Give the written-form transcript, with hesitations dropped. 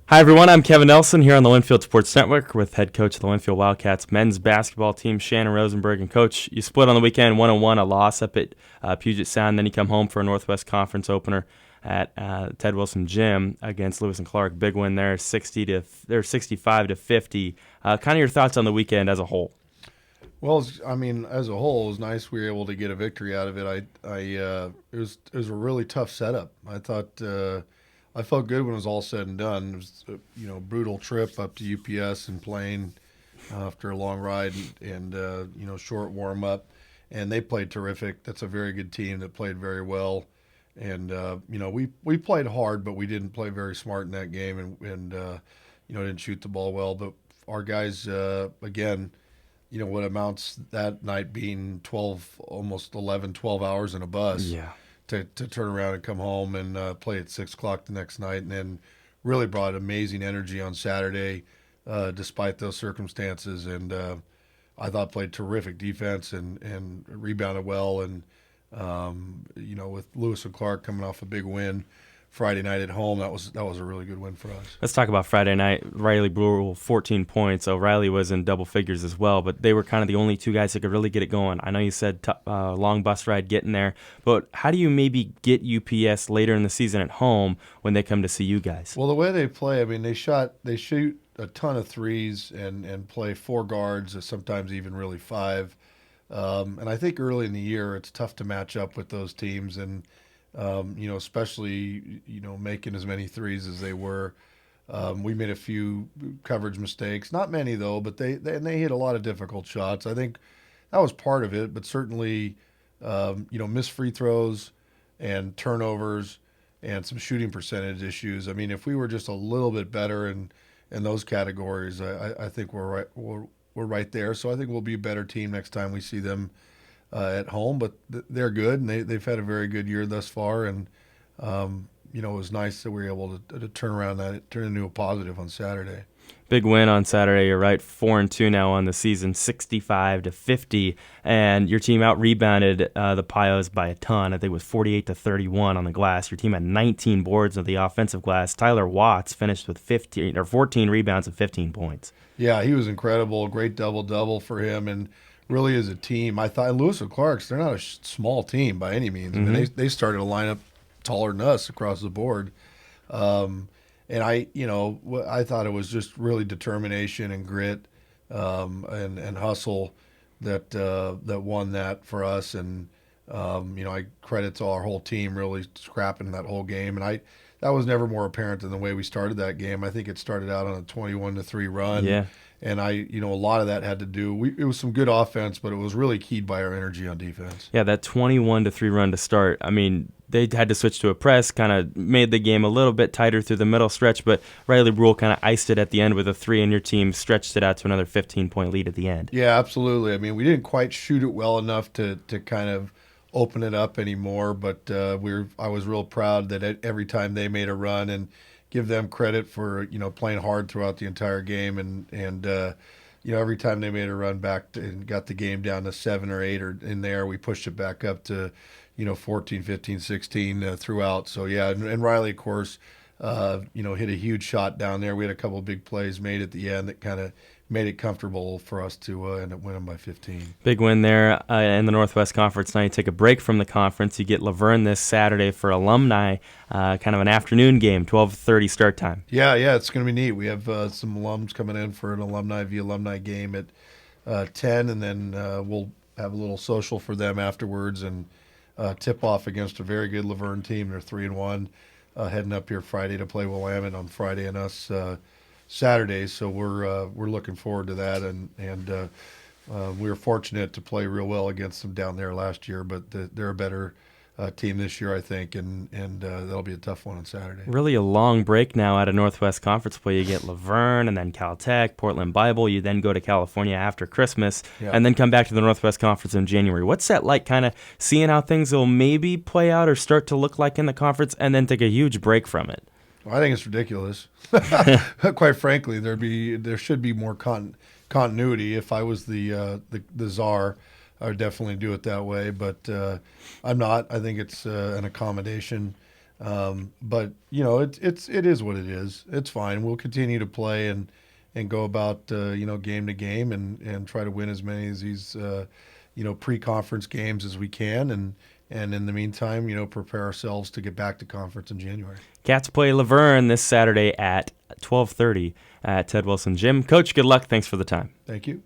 Hi, everyone. I'm Kevin Nelson here on the Linfield Sports Network with head coach of the Linfield Wildcats men's basketball team, Shanan Rosenberg. And, Coach, you split on the weekend 1-1, a loss up at Puget Sound. Then you come home for a Northwest Conference opener at Ted Wilson Gym against Lewis and Clark. Big win there, 65-50. Kind of your thoughts on the weekend as a whole. Well, as a whole, it was nice we were able to get a victory out of it. It was a really tough setup. I felt good when it was all said and done. It was brutal trip up to UPS and plane after a long ride and short warm up, and they played terrific. That's a very good team that played very well, and we played hard, but we didn't play very smart in that game, and didn't shoot the ball well. But our guys again. What amounts that night being 12, almost 11, 12 hours in a bus Yeah. to turn around and come home and play at 6 o'clock the next night. And then really brought amazing energy on Saturday despite those circumstances. And I thought played terrific defense and rebounded well. And, with Lewis and Clark coming off a big win Friday night at home, that was a really good win for us. Let's talk about Friday night. Riley Brule, 14 points. O'Reilly was in double figures as well, but they were kind of the only two guys that could really get it going. I know you said long bus ride getting there, but how do you maybe get UPS later in the season at home when they come to see you guys? Well, the way they play, they shoot a ton of threes and play four guards, sometimes even really five. And I think early in the year, it's tough to match up with those teams, and especially making as many threes as they were. We made a few coverage mistakes, not many though, but they hit a lot of difficult shots. I think that was part of it, but certainly, missed free throws and turnovers and some shooting percentage issues. If we were just a little bit better in those categories, I think we're right there. So I think we'll be a better team next time we see them at home. But they're good, and they've had a very good year thus far. And it was nice that we were able to turn into a positive on Saturday. Big win on Saturday. You're right, 4-2 now on the season, 65-50, and your team out rebounded the Pios by a ton. I think it was 48-31 on the glass. Your team had 19 boards of the offensive glass. Tyler Watts finished with 14 rebounds and 15 points. Yeah, he was incredible. Great double for him, and really as a team, I thought Lewis and Clark's, they're not a small team by any means. Mm-hmm. They started a lineup taller than us across the board. And I thought it was just really determination and grit and hustle that won that for us. And I credit to our whole team really scrapping that whole game. And that was never more apparent than the way we started that game. I think it started out on a 21-3 run. Yeah. And a lot of that had to do. It was some good offense, but it was really keyed by our energy on defense. Yeah, that 21-3 run to start. They had to switch to a press, kind of made the game a little bit tighter through the middle stretch, but Riley Brule kind of iced it at the end with a three, and your team stretched it out to another 15-point lead at the end. Yeah, absolutely. We didn't quite shoot it well enough to kind of open it up anymore, but I was real proud that every time they made a run, and give them credit for playing hard throughout the entire game, and every time they made a run back and got the game down to 7 or 8 or in there, we pushed it back up to 14, 15, 16 throughout. So yeah, and Riley, of course, hit a huge shot down there. We had a couple of big plays made at the end that kind of made it comfortable for us to end up winning by 15. Big win there in the Northwest Conference. Now you take a break from the conference. You get Laverne this Saturday for alumni, kind of an afternoon game, 12:30 start time. Yeah, it's going to be neat. We have some alums coming in for an alumni game at 10, and then we'll have a little social for them afterwards, and tip off against a very good Laverne team. They're 3-1, heading up here Friday to play Willamette on Friday, and us Saturday. So we're looking forward to that, and we were fortunate to play real well against them down there last year, but they're a better team this year, I think, and that'll be a tough one on Saturday. Really a long break now out of Northwest Conference play. You get Laverne and then Caltech, Portland Bible. You then go to California after Christmas, and then come back to the Northwest Conference in January. What's that like, kind of seeing how things will maybe play out or start to look like in the conference, and then take a huge break from it? Well, I think it's ridiculous. Quite frankly, there should be more continuity. If I was the czar, I would definitely do it that way, but I'm not. I think it's an accommodation But it is what it is. It's fine. We'll continue to play and go about game to game and try to win as many of these pre-conference games as we can, and in the meantime, prepare ourselves to get back to conference in January. Cats play Laverne this Saturday at 12:30 at Ted Wilson Gym. Coach, good luck. Thanks for the time. Thank you.